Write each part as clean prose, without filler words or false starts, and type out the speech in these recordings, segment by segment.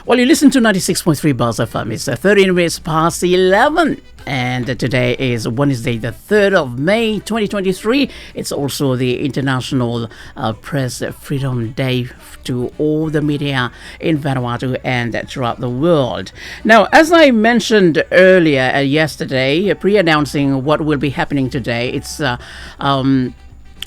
Well, you listen to 96.3 Buzz FM. It's 13 minutes past 11. And today is Wednesday, the 3rd of May, 2023. It's also the International Press Freedom Day to all the media in Vanuatu and throughout the world. Now, as I mentioned earlier, yesterday, pre-announcing what will be happening today, it's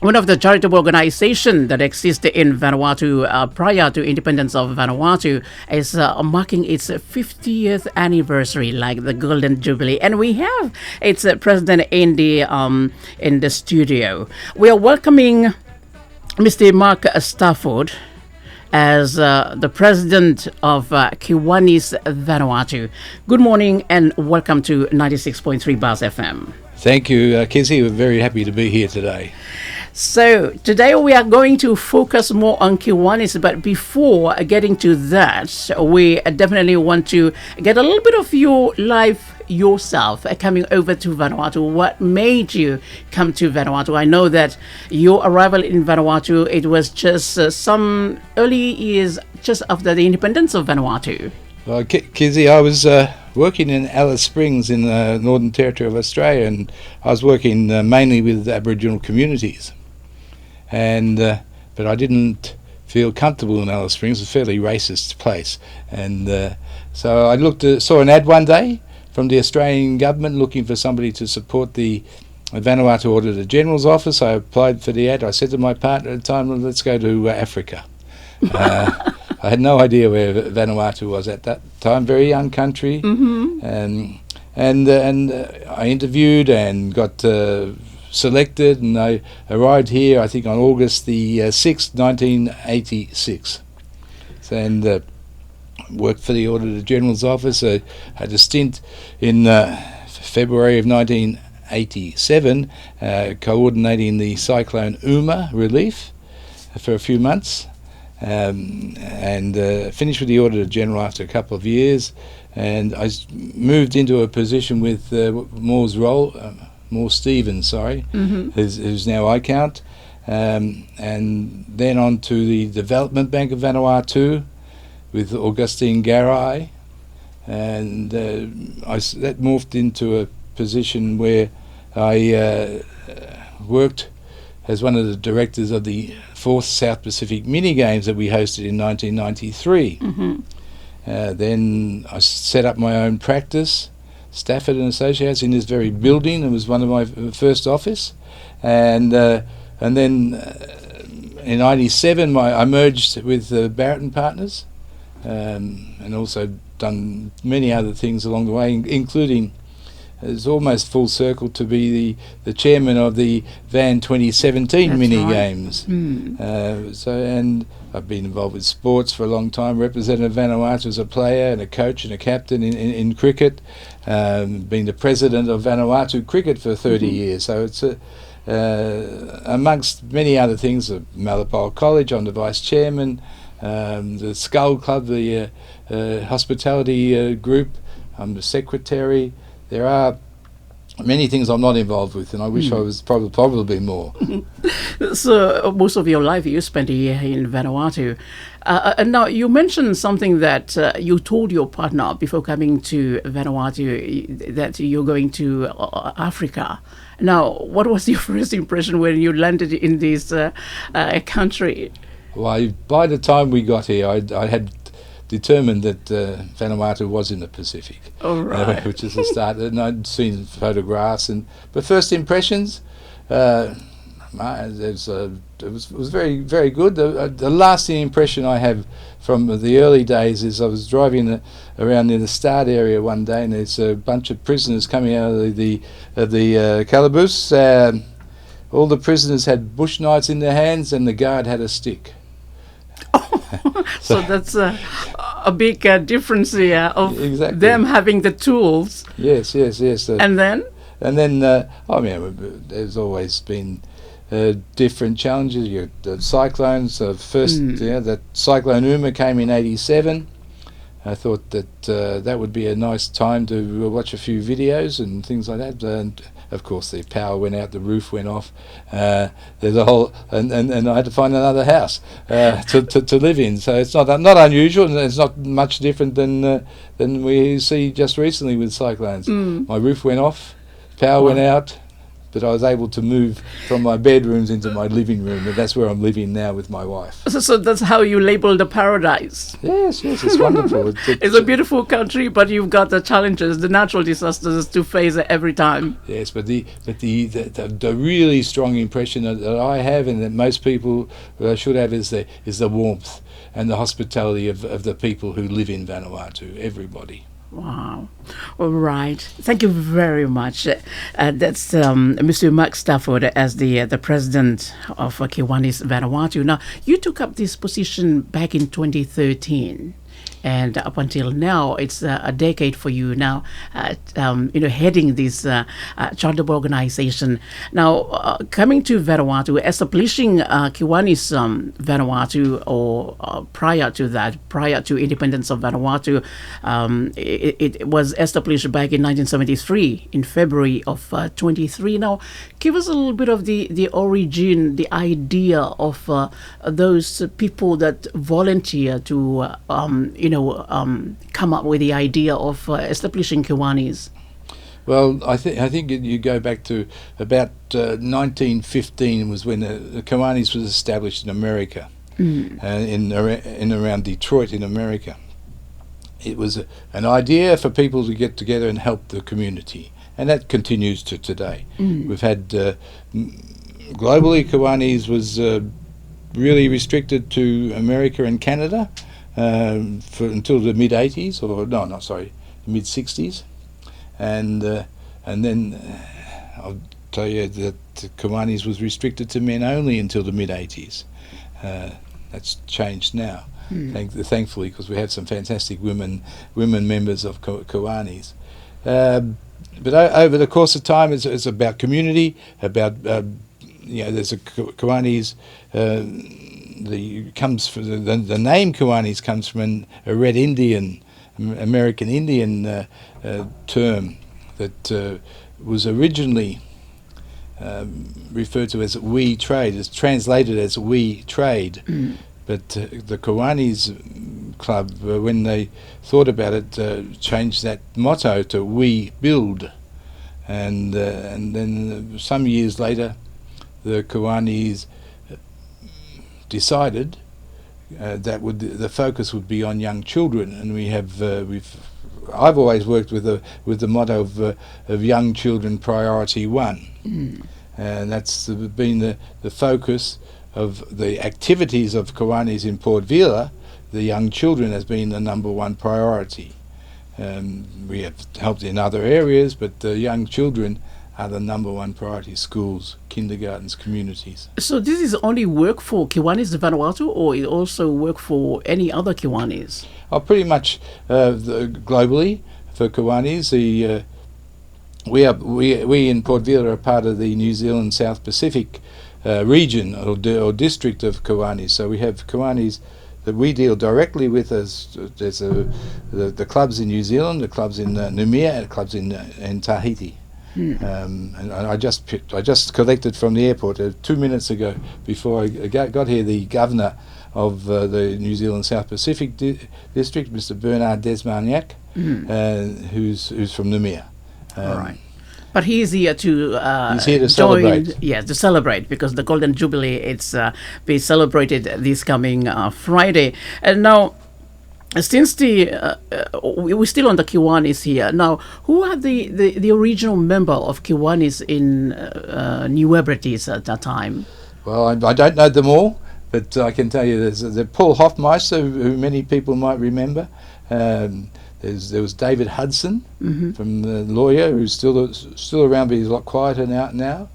one of the charitable organizations that existed in Vanuatu prior to independence of Vanuatu is marking its 50th anniversary, like the Golden Jubilee, and we have its president in the studio. We are welcoming Mr. Mark Stafford as the president of Kiwanis Vanuatu. Good morning and welcome to 96.3 Buzz FM. Thank you, Kizzy. We're very happy to be here today. So today we are going to focus more on Kiwanis, but before getting to that, we definitely want to get a little bit of your life yourself coming over to Vanuatu. What made you come to Vanuatu? I know that your arrival in Vanuatu, it was just some early years just after the independence of Vanuatu. Well, Kizzy, I was working in Alice Springs in the Northern Territory of Australia, and I was working mainly with Aboriginal communities. And but I didn't feel comfortable in Alice Springs. It's a fairly racist place, and so I saw an ad one day from the Australian government looking for somebody to support the Vanuatu Auditor General's office. I applied for the ad. I said to my partner at the time, well, let's go to Africa. I had no idea where Vanuatu was at that time. Very young country, and I interviewed and got selected, and I arrived here, I think, on August the 6th, 1986. And worked for the Auditor General's office. I had a stint in February of 1987 coordinating the Cyclone Uma relief for a few months, and finished with the Auditor General after a couple of years, and I moved into a position with Moore Stevens, who's now ICount, and then on to the Development Bank of Vanuatu with Augustine Garai, and that morphed into a position where I worked as one of the directors of the 4th South Pacific Mini Games that we hosted in 1993. Then I set up my own practice, Stafford and Associates, in this very building. It was one of my first office, and then in '97 I merged with Barrett and Partners, and also done many other things along the way, including it's almost full circle to be the chairman of the Van 2017 That's Mini right. Games. And I've been involved with sports for a long time, represented Vanuatu as a player and a coach and a captain in cricket, been the president of Vanuatu Cricket for 30 years. So it's amongst many other things, Malapole College, I'm the vice chairman, the Skull Club, the hospitality group, I'm the secretary. There are many things I'm not involved with, and I wish I was probably more. So most of your life you spent here in Vanuatu. And now you mentioned something that you told your partner before coming to Vanuatu, that you're going to Africa. Now, what was your first impression when you landed in this country? Well, by the time we got here, I had determined that Vanuatu was in the Pacific, which is a start. And I'd seen photographs, but first impressions, it was very, very good. The lasting impression I have from the early days is I was driving around in the Start area one day, and there's a bunch of prisoners coming out of the calaboose. All the prisoners had bush knives in their hands, and the guard had a stick. So that's a big difference here of Exactly. them having the tools. Yes. And then? There's always been different challenges. The cyclones, that Cyclone Uma came in '87. I thought that that would be a nice time to watch a few videos and things like that. And of course the power went out, the roof went off. There's a whole, and I had to find another house to live in. So it's not unusual, and it's not much different than we see just recently with cyclones. My roof went off, power went out, but I was able to move from my bedrooms into my living room, and that's where I'm living now with my wife. So that's how you label the paradise. Yes, it's wonderful. It's a beautiful country, but you've got the challenges, the natural disasters to face every time. Yes, but the really strong impression that I have, and that most people should have, is the warmth and the hospitality of the people who live in Vanuatu. Everybody. Wow. All right. Thank you very much. That's Mr. Mark Stafford as the president of Kiwanis Vanuatu. Now, you took up this position back in 2013. And up until now, it's a decade for you now, heading this charitable organization. Now, coming to Vanuatu, establishing Kiwanis Vanuatu, or prior to independence of Vanuatu, it was established back in 1973, in February of 23. Now, give us a little bit of the origin, the idea of those people that volunteer to come up with the idea of establishing Kiwanis? Well, I think you go back to about 1915 was when the Kiwanis was established in America, in around Detroit in America. It was an idea for people to get together and help the community, and that continues to today. We've had globally, Kiwanis was really restricted to America and Canada. Until the mid-80s, the mid-60s, and then I'll tell you that Kiwanis was restricted to men only until the mid-80s. That's changed now, thankfully, because we have some fantastic women members of Kiwanis. But over the course of time, it's about community, about there's a Kiwanis. The name Kiwanis comes from a Red Indian, American Indian term that was originally referred to as we trade. It's translated as we trade. But the Kiwanis Club, when they thought about it, changed that motto to we build. And then some years later, the Kiwanis decided that the focus would be on young children, and I've always worked with the motto of young children priority one, and that's been the focus of the activities of Kiwanis in Port Vila. The young children has been the number one priority. We have helped in other areas, but the young children are the number one priority: schools, kindergartens, communities. So this is only work for Kiwanis Vanuatu, or it also work for any other Kiwanis? Pretty much globally for Kiwanis. We in Port Vila are part of the New Zealand South Pacific region or district of Kiwanis. So we have Kiwanis that we deal directly with as the clubs in New Zealand, the clubs in Noumea, and the clubs in Tahiti. And I just collected from the airport 2 minutes ago, before I got here, the governor of the New Zealand South Pacific District, Mr. Bernard Desmarniac, who's from Noumea. All right. But he is here to celebrate. Yes, to celebrate, because the Golden Jubilee, it's be celebrated this coming Friday. And now, since we're still on the Kiwanis here. Now, who are the original member of Kiwanis in New Hebrides at that time? Well, I don't know them all, but I can tell you there's Paul Hofmeister, who many people might remember. There was David Hudson, from the lawyer, who's still around, but he's a lot quieter now.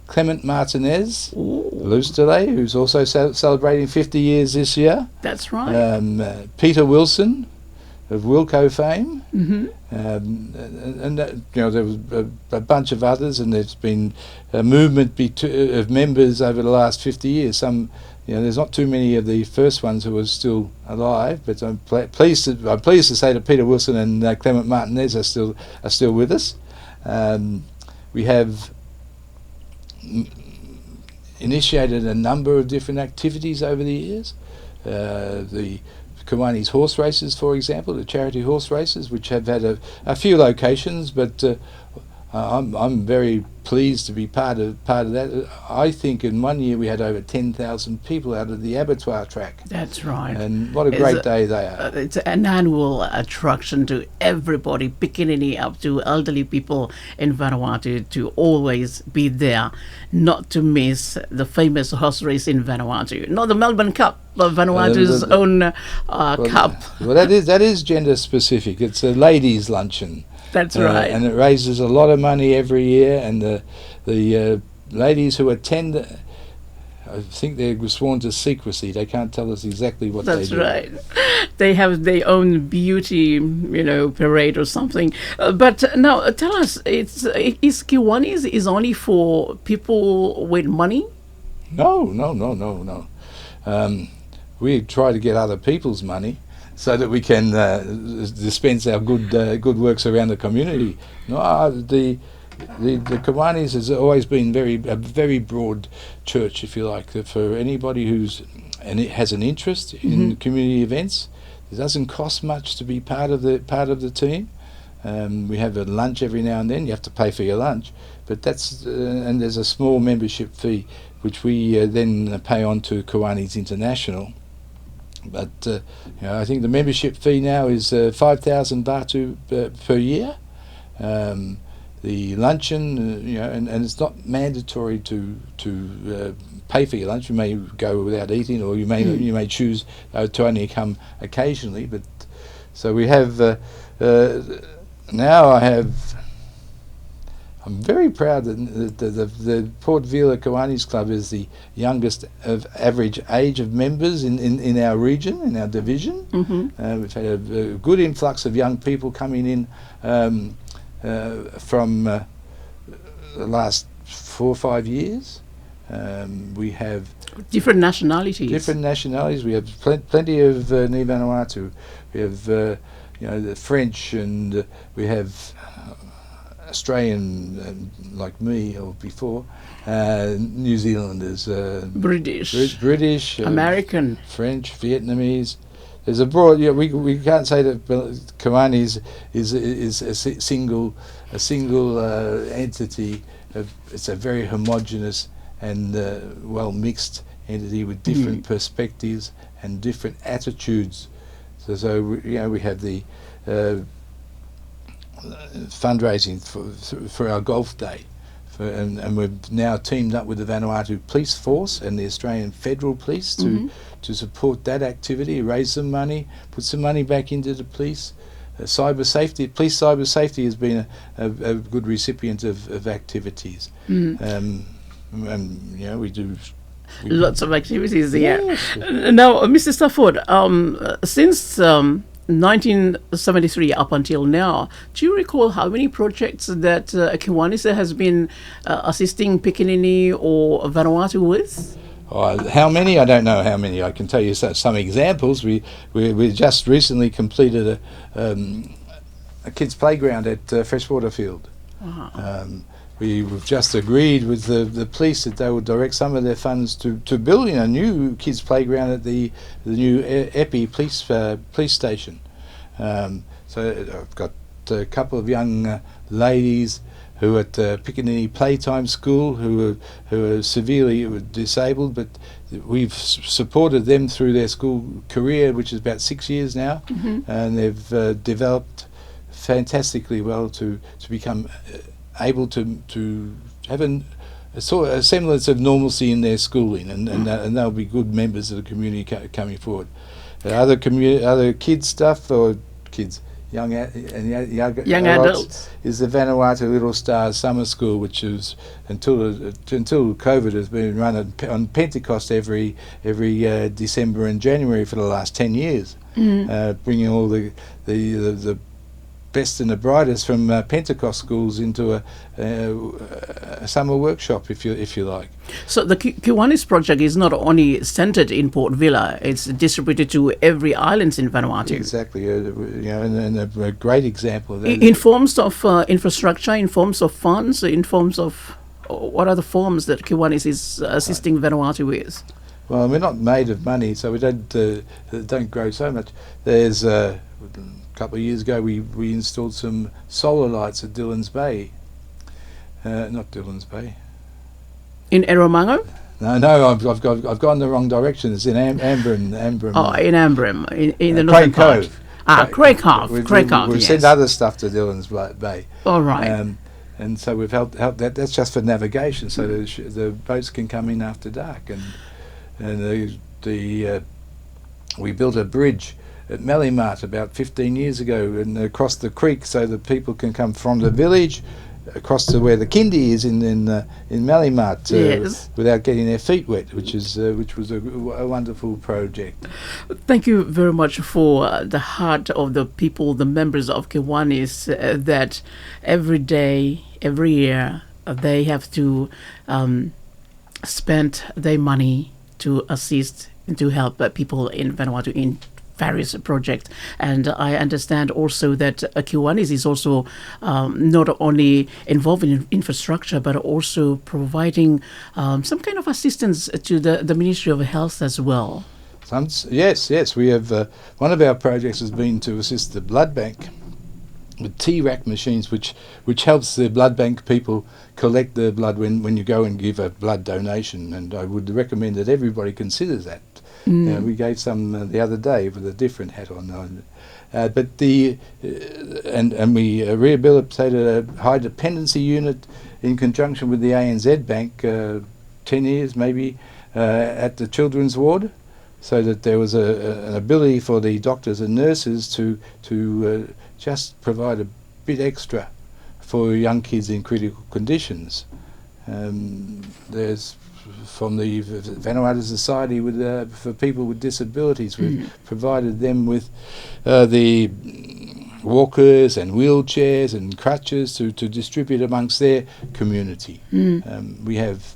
Clement Martinez, Loustelet, who's also celebrating 50 years this year. That's right. Peter Wilson of Wilco fame, and there was a bunch of others, and there's been a movement of members over the last 50 years. There's not too many of the first ones who are still alive, but I'm pleased to say that Peter Wilson and Clement Martinez are still with us. we have initiated a number of different activities over the years. The Kiwanis horse races, for example, the charity horse races, which have had a few locations, but I'm very pleased to be part of that. I think in one year we had over 10,000 people out of the abattoir track. That's right. And what a great day they are. It's an annual attraction to everybody, beginning up to elderly people in Vanuatu, to always be there, not to miss the famous horse race in Vanuatu. Not the Melbourne Cup, but Vanuatu's own cup. Well, that is gender specific. It's a ladies' luncheon. That's right. And it raises a lot of money every year, and the ladies who attend, I think they're sworn to secrecy. They can't tell us exactly what they do. That's right. They have their own beauty, parade or something. But now, tell us, is Kiwanis is only for people with money? No. We try to get other people's money, so that we can dispense our good works around the community. No, the Kiwanis has always been a very broad church, if you like, for anybody it has an interest in community events. It doesn't cost much to be part of the team. We have a lunch every now and then. You have to pay for your lunch, but and there's a small membership fee which we then pay on to Kiwanis International. But I think the membership fee now is 5,000 Vanuatu per year. The luncheon, and it's not mandatory to pay for your lunch. You may go without eating, or you may choose to only come occasionally. But so we have now. I'm very proud that the Port Vila Kiwanis Club is the youngest of average age of members in our region, in our division. We've had a good influx of young people coming in from the last 4 or 5 years. We have different nationalities. We have plenty of Ni Vanuatu. We have the French, and we have Australian, like me or before, New Zealanders, British, American, French, Vietnamese. There's a broad. We can't say that Kiwanis is a single entity. It's a very homogenous and well mixed entity with different perspectives and different attitudes. So we have the fundraising for our golf day, and we've now teamed up with the Vanuatu Police Force and the Australian Federal Police to support that activity, raise some money, put some money back into the police. Cyber safety has been a good recipient of activities, and we do lots of activities there. Yes. Now, Mr. Stafford, since 1973 up until now, do you recall how many projects that Kiwanis has been assisting Pikinini or Vanuatu with? How many? I don't know how many. I can tell you some examples. We just recently completed a kids' playground at Freshwater Field. We've just agreed with the police that they will direct some of their funds to building a new kids' playground at the new Epi police station. So I've got a couple of young ladies who are at Pikinini Playtime School who are severely disabled, but we've supported them through their school career, which is about 6 years now, and they've developed fantastically well to become able to have a semblance of normalcy in their schooling, and they'll be good members of the community coming forward. Other kids stuff, or kids, young adults, is the Vanuatu Little Stars Summer School, which is until COVID has been run on Pentecost every December and January for the last 10 years, bringing all the best and the brightest from Pentecost schools into a summer workshop, if you like. So the Kiwanis project is not only centered in Port Vila; it's distributed to every island in Vanuatu. Exactly, and a great example of that. In forms of infrastructure, in forms of funds, in forms of what are the forms that Kiwanis is assisting Vanuatu with? Well, we're not made of money, so we don't grow so much. There's a couple of years ago we installed some solar lights at Dillon's Bay. Not Dillon's Bay. In Erromango? No, I've gone the wrong direction. It's in Ambrim. Oh, in Ambrim, in the northern part. Craig Cove. We've sent other stuff to Dillon's Bay. All right. And so we've helped that. That's just for navigation, so the boats can come in after dark. And we built a bridge at Malimart about 15 years ago and across the creek so that people can come from the village across to where the kindy is in Malimart without getting their feet wet, which was a wonderful project. Thank you very much for the heart of the people, the members of Kiwanis, that every day, every year, they have to spend their money to assist and to help people in Vanuatu in various projects. And I understand also that Kiwanis is also not only involved in infrastructure but also providing some kind of assistance to the Ministry of Health as well. Yes. We have one of our projects has been to assist the blood bank with T-rack machines, which helps the blood bank people collect the blood when you go and give a blood donation, and I would recommend that everybody considers that. We gave some the other day with a different hat on, but and we rehabilitated a high dependency unit in conjunction with the ANZ Bank 10 years maybe at the children's ward, so that there was an ability for the doctors and nurses to just provide a bit extra for young kids in critical conditions. There's from the Vanuatu Society for people with disabilities, we've provided them with the walkers and wheelchairs and crutches to distribute amongst their community. We have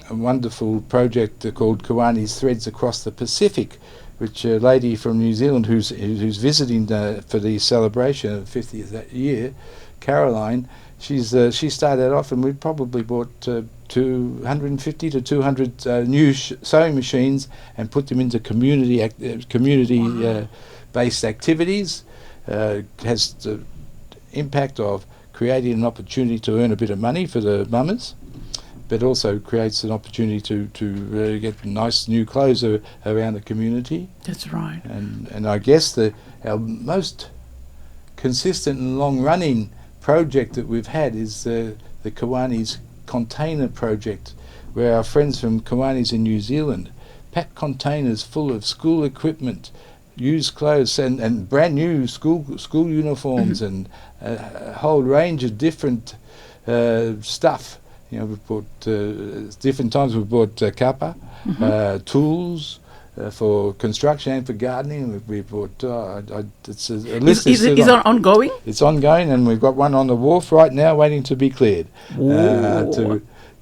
a wonderful project called Kiwanis Threads Across the Pacific, which a lady from New Zealand who's visiting for the celebration of the 50th year, Caroline, she started off, and we probably bought 250 to 200 new sewing machines and put them into community based activities. Has the impact of creating an opportunity to earn a bit of money for the mamas, but also creates an opportunity to get nice new clothes around the community. That's right. And I guess our most consistent and long-running project that we've had is the Kiwanis Container Project, where our friends from Kiwanis in New Zealand pack containers full of school equipment, used clothes and brand new school uniforms and a whole range of different stuff. We've bought different times. We've bought kapa, tools for construction and for gardening. We bought. It's a list. Is it ongoing? It's ongoing, and we've got one on the wharf right now, waiting to be cleared.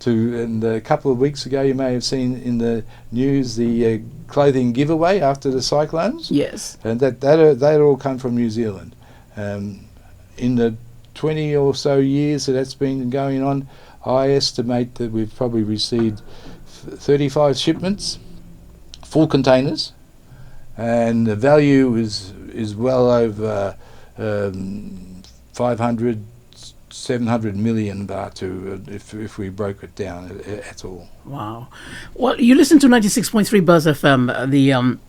And a couple of weeks ago, you may have seen in the news the clothing giveaway after the cyclones. Yes, and that all come from New Zealand. In the 20 or so years that's been going on, I estimate that we've probably received 35 shipments, full containers, and the value is well over 500, 700 million baht if we broke it down at all. Wow. Well, you listen to 96.3 Buzz FM.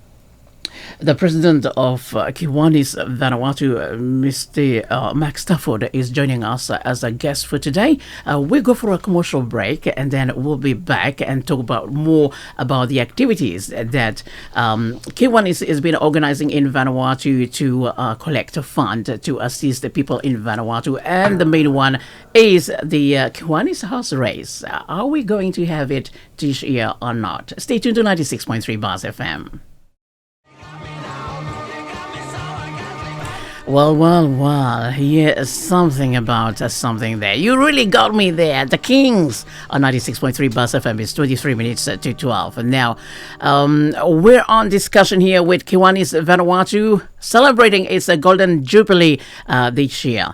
The president of Kiwanis Vanuatu, Mr. Max Stafford, is joining us as a guest for today. We'll go for a commercial break, and then we'll be back and talk about more about the activities that Kiwanis has been organizing in Vanuatu to collect a fund to assist the people in Vanuatu. And the main one is the Kiwanis House Race. Are we going to have it this year or not? Stay tuned to 96.3 Buzz FM. Well. Here's something about something there. You really got me there. The Kings on 96.3 Buzz FM. It's 23 minutes to 12. And now we're on discussion here with Kiwanis Vanuatu celebrating its Golden Jubilee this year.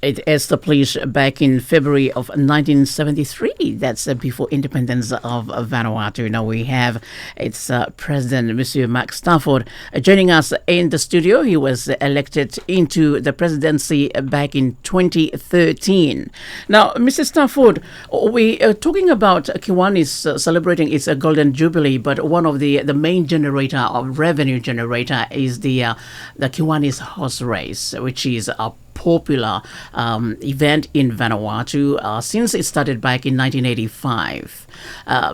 It established back in February of 1973. That's before independence of Vanuatu. Now we have its president, Monsieur Mark Stafford, joining us in the studio. He was elected into the presidency back in 2013. Now, Mr. Stafford, we are talking about Kiwanis celebrating its Golden Jubilee, but one of the main generator of revenue generator is the Kiwanis horse race, which is a popular event in Vanuatu since it started back in 1985.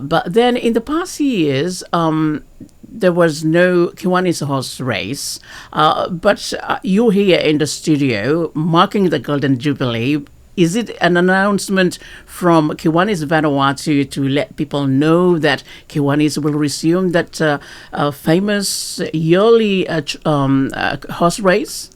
But then in the past years, there was no Kiwanis horse race. But you're here in the studio marking the Golden Jubilee. Is it an announcement from Kiwanis Vanuatu to let people know that Kiwanis will resume that famous yearly horse race?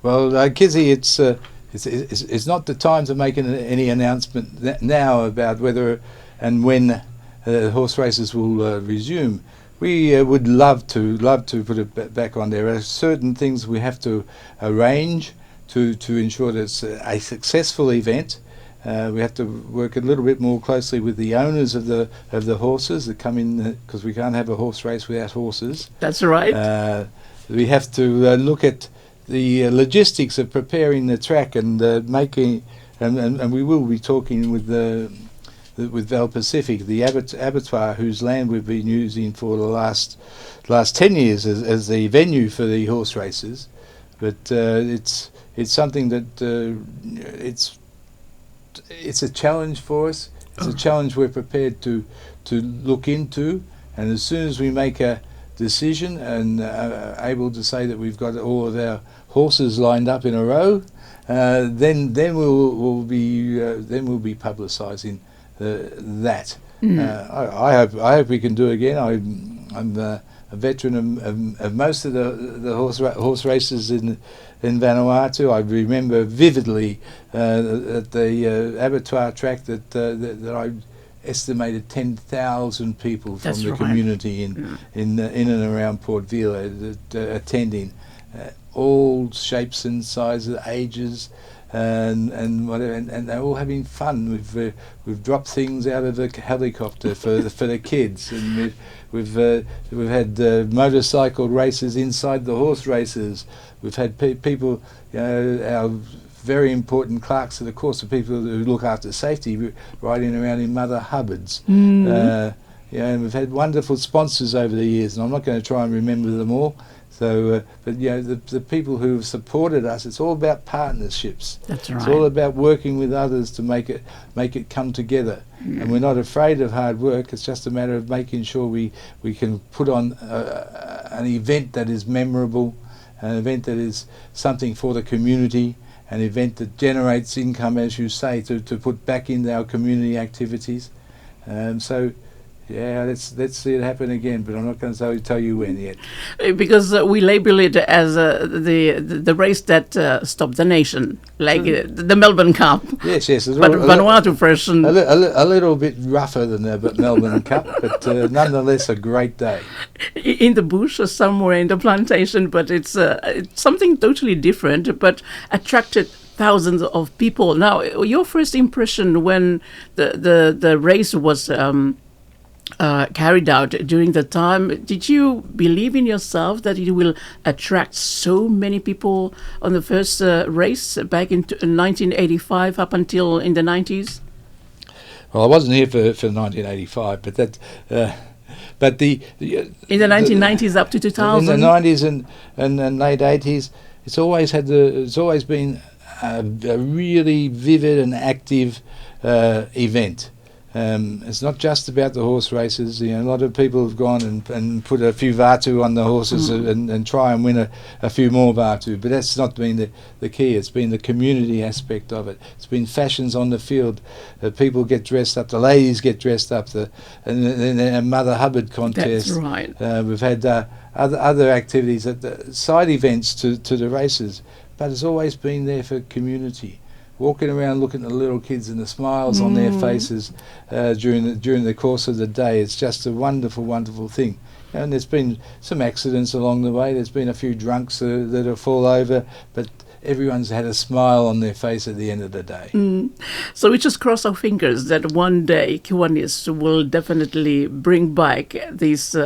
Well, Kizzy, it's not the time to make any announcement now about whether and when horse races will resume. We would love to put it back on. There are certain things we have to arrange to ensure that it's a successful event. We have to work a little bit more closely with the owners of the horses that come in, because we can't have a horse race without horses. That's right. We have to look at the logistics of preparing the track and making, and we will be talking with Val Pacific, the abattoir whose land we've been using for the last 10 years as the venue for the horse races. But it's something that it's a challenge for us. It's a challenge we're prepared to look into, and as soon as we make a decision and able to say that we've got all of our horses lined up in a row, then we'll be publicising that. I hope we can do it again. I'm a veteran of most of the horse races in Vanuatu. I remember vividly at the abattoir track that I estimated 10,000 people from the community in and around Port Vila attending, all shapes and sizes, ages, and whatever, and they're all having fun. We've dropped things out of the helicopter for the kids, and we've had motorcycle races inside the horse races. We've had people, our very important clerks of the course, the people who look after safety, riding around in Mother Hubbards. And we've had wonderful sponsors over the years, and I'm not going to try and remember them all. So, but the people who have supported us, it's all about partnerships. That's right. It's all about working with others to make it come together. And we're not afraid of hard work. It's just a matter of making sure we can put on an event that is memorable, an event that is something for the community, an event that generates income, as you say, to put back into our community activities. So, yeah, let's see it happen again, but I'm not going to tell you when yet. Because we label it as the race that stopped the nation, like the Melbourne Cup. Yes. But Vanuatu version. A little bit rougher than the Melbourne Cup, but nonetheless a great day. In the bush or somewhere in the plantation, but it's something totally different, but attracted thousands of people. Now, your first impression when the race was carried out during the time, did you believe in yourself that it will attract so many people on the first race back in 1985 up until in the 90s? Well, I wasn't here for 1985, but that. But in the 1990s up to 2000, in the 90s and late 80s, it's always been a really vivid and active event. It's not just about the horse races. A lot of people have gone and put a few Vatu on the horses and try and win a few more Vatu, but that's not been the key. It's been the community aspect of it. It's been fashions on the field. People get dressed up, the ladies get dressed up, and a Mother Hubbard contest. That's right. We've had other activities, at the side events to the races, but it's always been there for community. Walking around, looking at the little kids and the smiles on their faces during the course of the day, it's just a wonderful, wonderful thing. And there's been some accidents along the way. There's been a few drunks that have fall over, but everyone's had a smile on their face at the end of the day. So we just cross our fingers that one day Kiwanis will definitely bring back this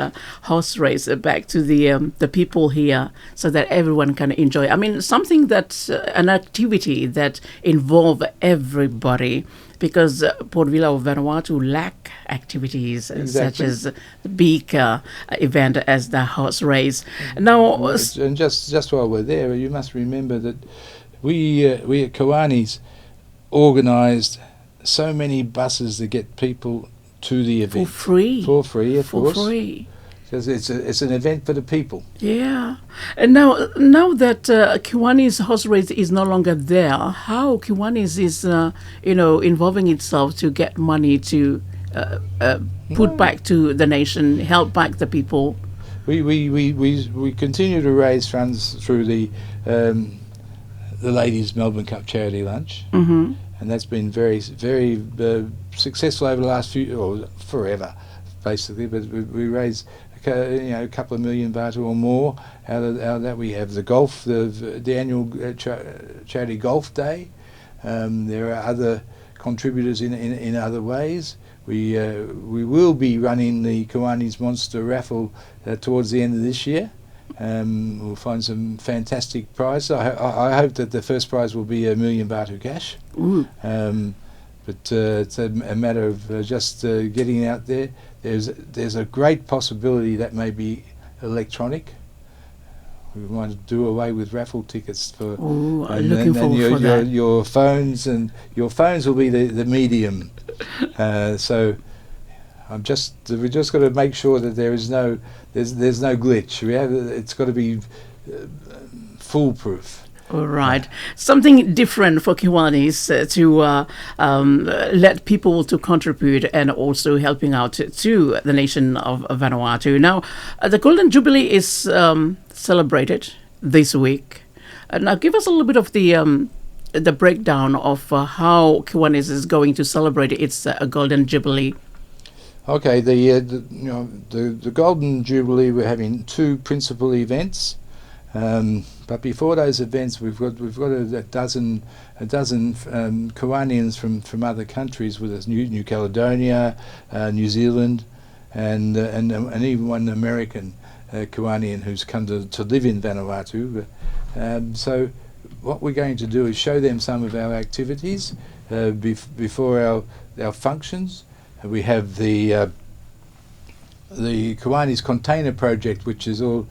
horse race back to the people here, so that everyone can enjoy. I mean, something that's an activity that involve everybody, because Port Vila of Vanuatu lack activities such as the big event as the horse race. Now, and just while we're there, you must remember that we at Kiwanis organised so many buses to get people to the event for free. For free, of course. For free. Because it's an event for the people. Yeah. And now that Kiwanis horse race is no longer there, how Kiwanis is involving itself to get money to put back to the nation, help back the people? We continue to raise funds through the Ladies Melbourne Cup charity lunch, and that's been very very successful over the last forever, basically. But we raise a couple of million baht or more out of that. We have the golf, the annual charity golf day. There are other contributors in other ways. We will be running the Kiwanis Monster Raffle towards the end of this year. We'll find some fantastic prizes. I hope that the first prize will be $1 million baht cash. But it's a matter of just getting out there. There's a great possibility that may be electronic. We might do away with raffle tickets for. Looking forward for that. Your phones, and your phones will be the medium. So we've just got to make sure that there's no glitch. It's got to be foolproof. All right. Something different for Kiwanis to let people to contribute, and also helping out to the nation of Vanuatu. Now, the Golden Jubilee is celebrated this week. Now, give us a little bit of the breakdown of how Kiwanis is going to celebrate its Golden Jubilee. Okay, the Golden Jubilee, we're having two principal events. But before those events, we've got a dozen Kiwanians from other countries with us: New Caledonia, New Zealand, and even one American Kiwanian who's come to live in Vanuatu. So what we're going to do is show them some of our activities before our functions. We have the Kiwanis Container Project, which is all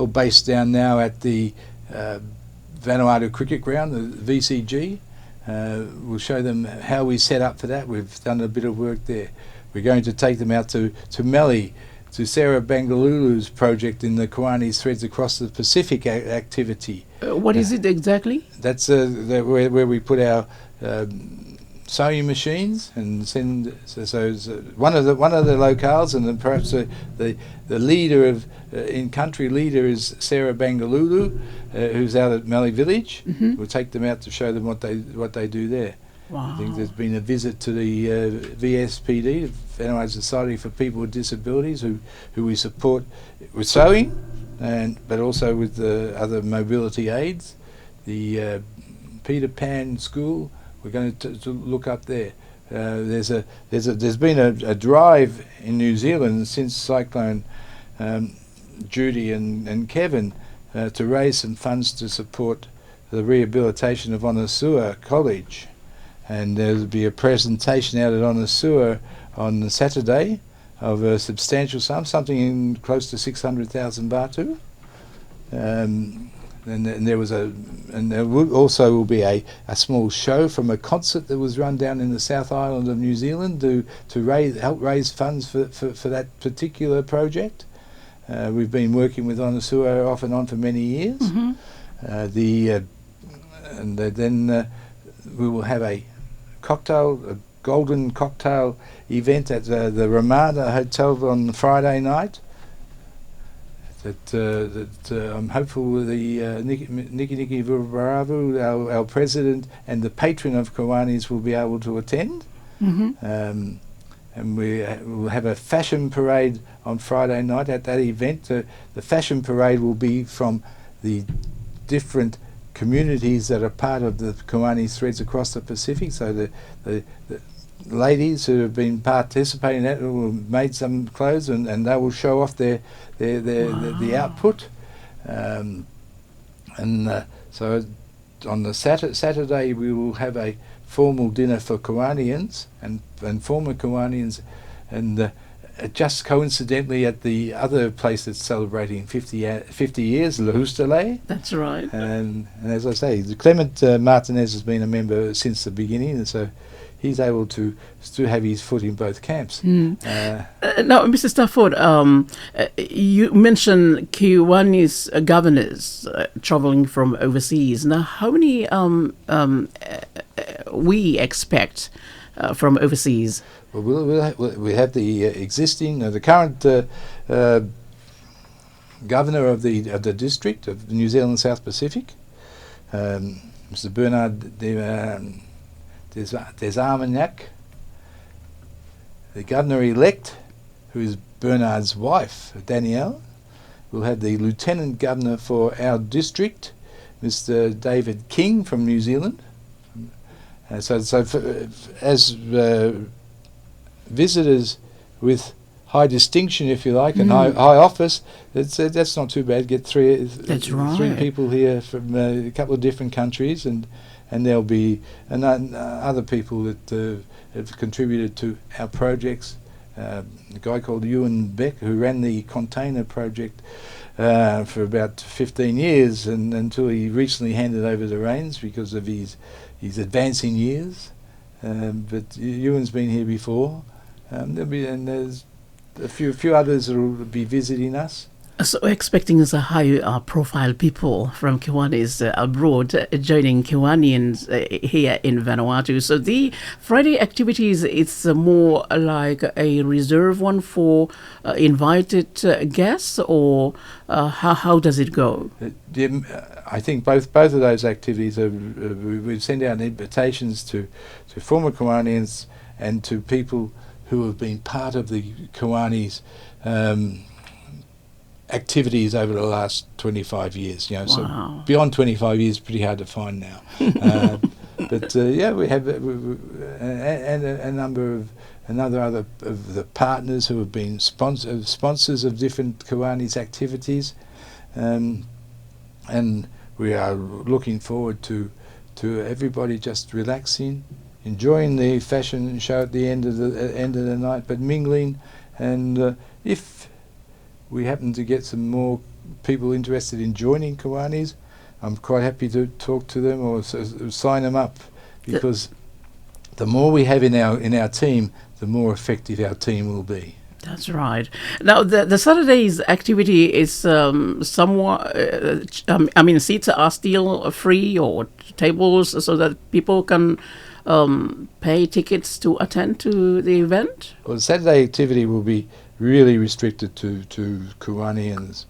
based down now at the Vanuatu Cricket Ground, the VCG. We'll show them how we set up for that. We've done a bit of work there. We're going to take them out to Meli, to Sarah Bangalulu's project in the Kiwanis Threads Across the Pacific activity. What is it exactly? That's where we put our sewing machines and send. So it's one of the locales, and then perhaps the leader of in-country leader is Sarah Bangalulu, who's out at Meli Village. We'll take them out to show them what they do there. Wow. I think there's been a visit to the VSPD, the Vanuatu Society for People with Disabilities, who we support with sewing, but also with the other mobility aids. The Peter Pan School, we're going to look up there. There's been a drive in New Zealand since Cyclone Judy and Kevin to raise some funds to support the rehabilitation of Onasua College. And there'll be a presentation out at Onasua on Saturday of a substantial sum, something in close to 600,000 baht. And there also will be a small show from a concert that was run down in the South Island of New Zealand to help raise funds for that particular project. We've been working with Onasua off and on for many years. Then we will have a golden cocktail event at the Ramada Hotel on Friday night. I'm hopeful the Niki Vuravu, our president and the patron of Kiwanis, will be able to attend. Mm-hmm. And we will have a fashion parade on Friday night at that event. The fashion parade will be from the different communities that are part of the Kiwanis threads across the Pacific. So the ladies who have been participating in that will have made some clothes, and they will show off the output. So on the Saturday we will have a formal dinner for Kiwanians and former Kiwanians, and just coincidentally at the other place that's celebrating 50 years, Lahustale. That's right. And as I say, Clement Martinez has been a member since the beginning, and so he's able to still have his foot in both camps. Now, Mr. Stafford, you mentioned Kiwanis governors traveling from overseas. Now, how many we expect from overseas? Well, we have the existing, the current governor of the district of New Zealand South Pacific, Mr. Bernard Des Armagnac, the governor-elect, who is Bernard's wife, Danielle. We'll have the lieutenant governor for our district, Mr. David King from New Zealand. As visitors with high distinction, if you like, and high office, that's not too bad. Get three people here from a couple of different countries, and there'll be other people that have contributed to our projects. A guy called Ewan Beck, who ran the container project for about 15 years, and until he recently handed over the reins because of his advancing years. But Ewan's been here before. There's a few others that will be visiting us. So we're expecting a high profile people from Kiwanis abroad joining Kiwanians here in Vanuatu. So the Friday activities, it's more like a reserve one for invited guests, or how does it go? I think both of those activities we send out invitations to former Kiwanians and to people who have been part of the Kiwanis activities over the last 25 years. Wow. So beyond 25 years, pretty hard to find now. But we have a number of other of the partners who have been sponsors of different Kiwanis activities, and we are looking forward to everybody just relaxing, enjoying the fashion show at the end of the night, but mingling. And if we happen to get some more people interested in joining Kiwanis, I'm quite happy to talk to them or sign them up, because the more we have in our team, the more effective our team will be. That's right. Now, the Saturday's activity is somewhat, seats are still free, or tables, so that people can pay tickets to attend to the event? Well, the Saturday activity will be really restricted to Kiwanians,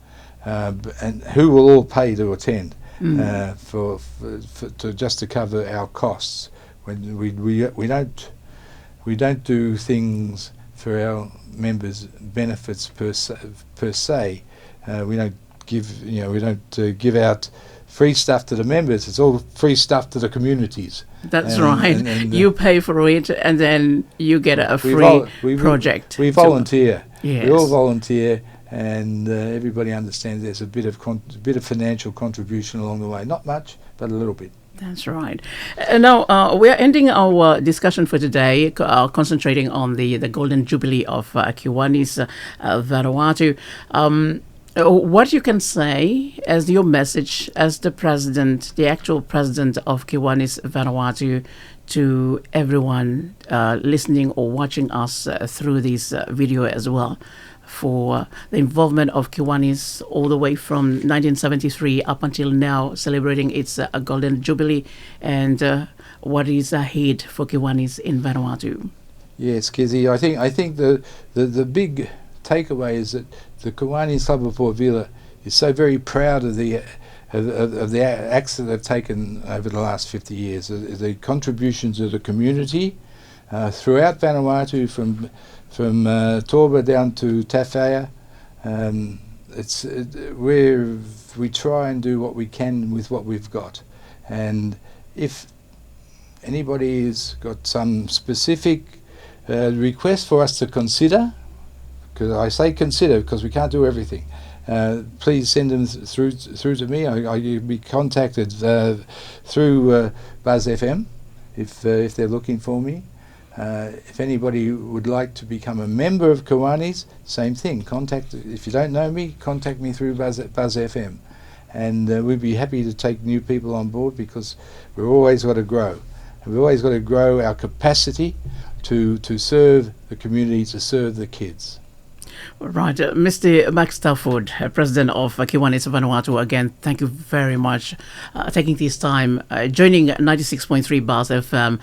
and who will all pay to attend for just to cover our costs. When we don't do things for our members' benefits per se. We don't give out free stuff to the members. It's all free stuff to the communities. That's right. And you pay for it, and then you get a free project. We volunteer. Yes. We all volunteer, and everybody understands there's a bit of financial contribution along the way. Not much, but a little bit. That's right. Now, we are ending our discussion for today, concentrating on the Golden Jubilee of Kiwanis Vanuatu. What you can say as your message as the president, the actual president of Kiwanis Vanuatu, to everyone listening or watching us through this video as well, for the involvement of Kiwanis all the way from 1973 up until now, celebrating its Golden Jubilee, and what is ahead for Kiwanis in Vanuatu. Yes, Kizzy, I think the big takeaway is that the Kiwanis Club of Port Vila is so very proud of the acts that they've taken over the last 50 years, the contributions of the community throughout Vanuatu, from Torba down to Tawhaya. We try and do what we can with what we've got, and if anybody has got some specific request for us to consider, because I say consider because we can't do everything, please send them through to me. You'll be contacted through Buzz FM if they're looking for me. If anybody would like to become a member of Kiwanis, same thing. If you don't know me, contact me through Buzz FM, and we'd be happy to take new people on board, because we've always got to grow. We've always got to grow our capacity to serve the community, to serve the kids. Right, Mr. Max Stafford, President of Kiwanis Vanuatu, again, thank you very much taking this time, joining 96.3 Bars FM.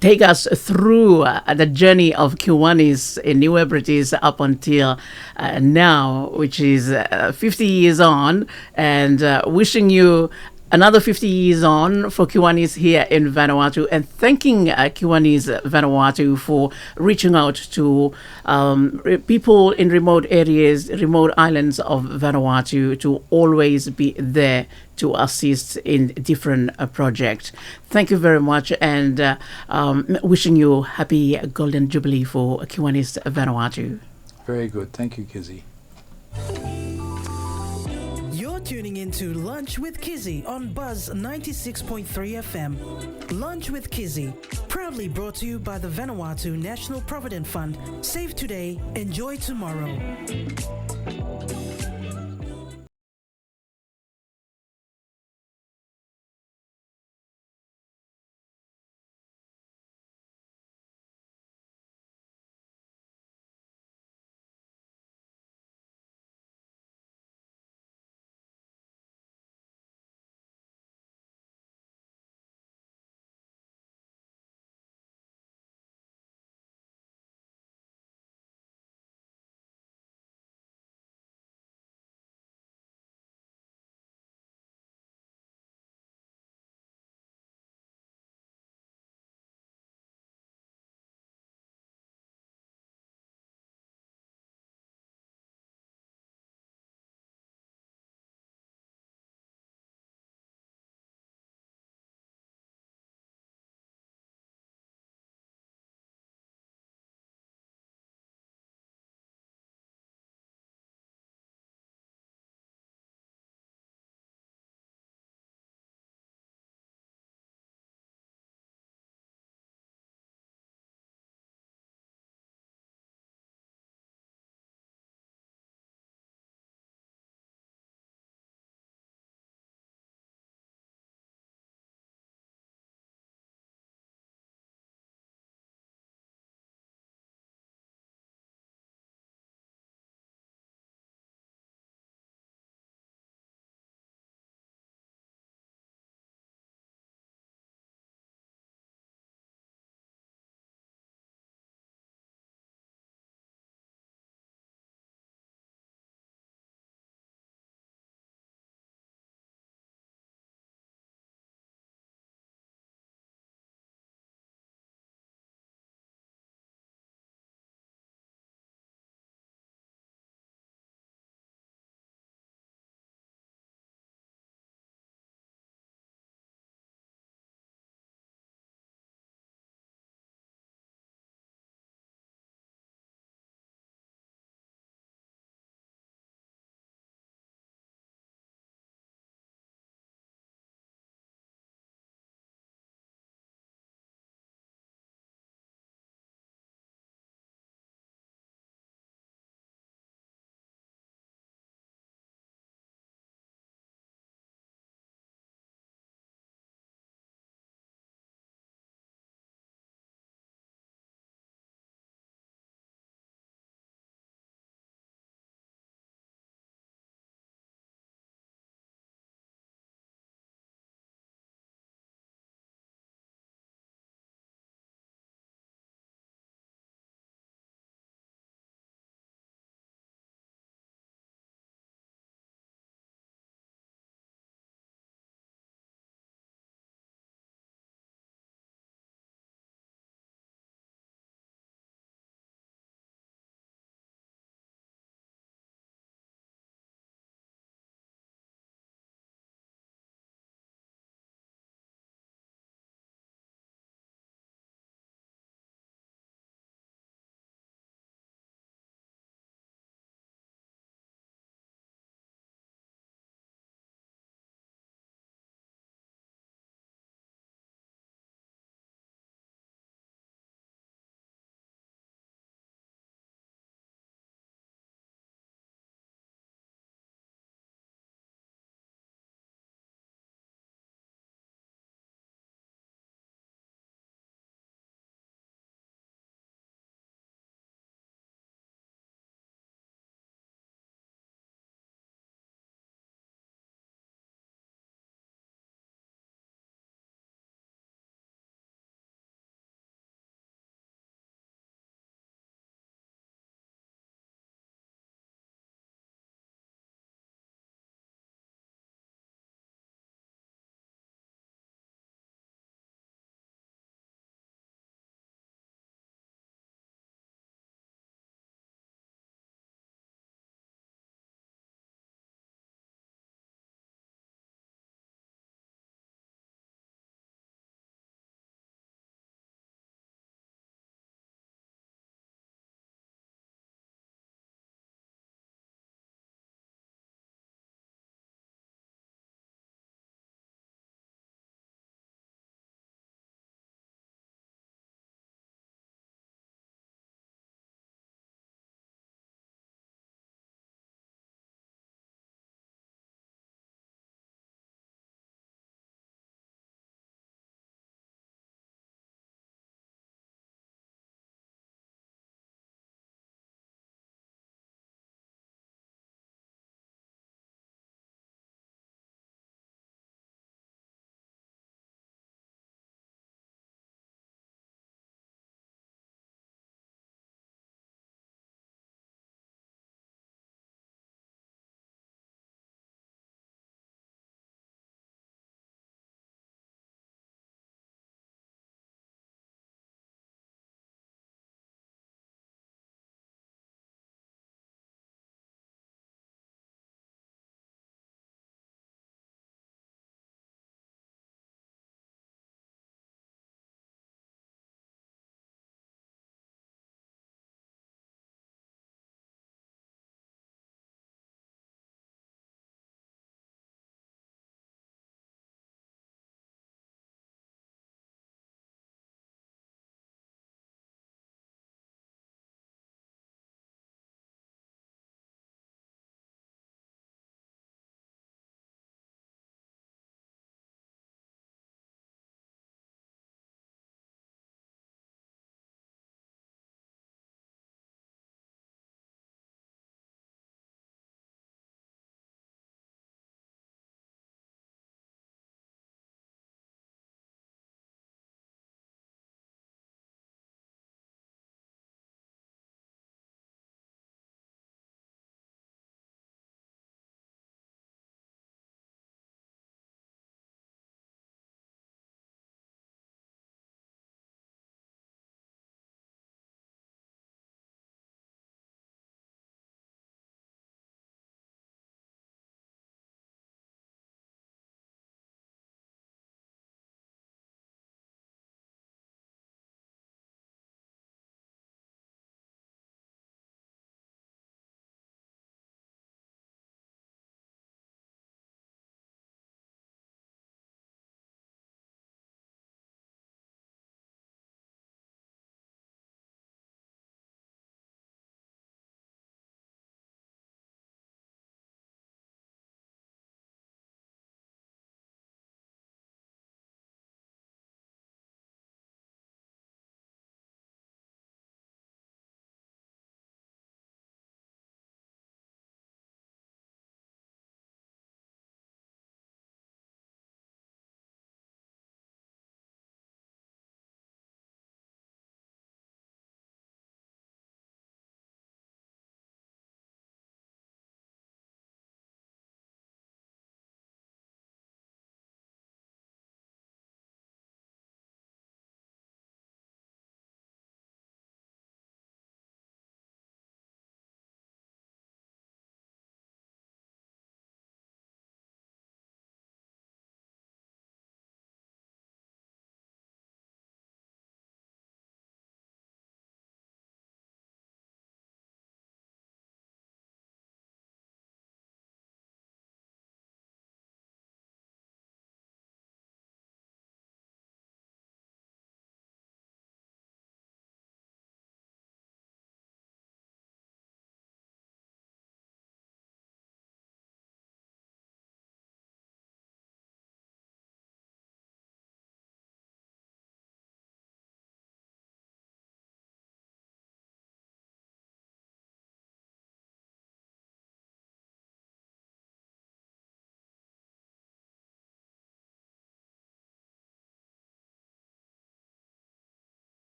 Take us through the journey of Kiwanis in New Hebrides up until now, which is 50 years on, and wishing you another 50 years on for Kiwanis here in Vanuatu, and thanking Kiwanis Vanuatu for reaching out to people in remote areas, remote islands of Vanuatu, to always be there to assist in different projects. Thank you very much, and wishing you happy Golden Jubilee for Kiwanis Vanuatu. Very good. Thank you, Kizzy. You're tuning into Lunch with Kizzy on Buzz 96.3 FM. Lunch with Kizzy, proudly brought to you by the Vanuatu National Provident Fund. Save today, enjoy tomorrow.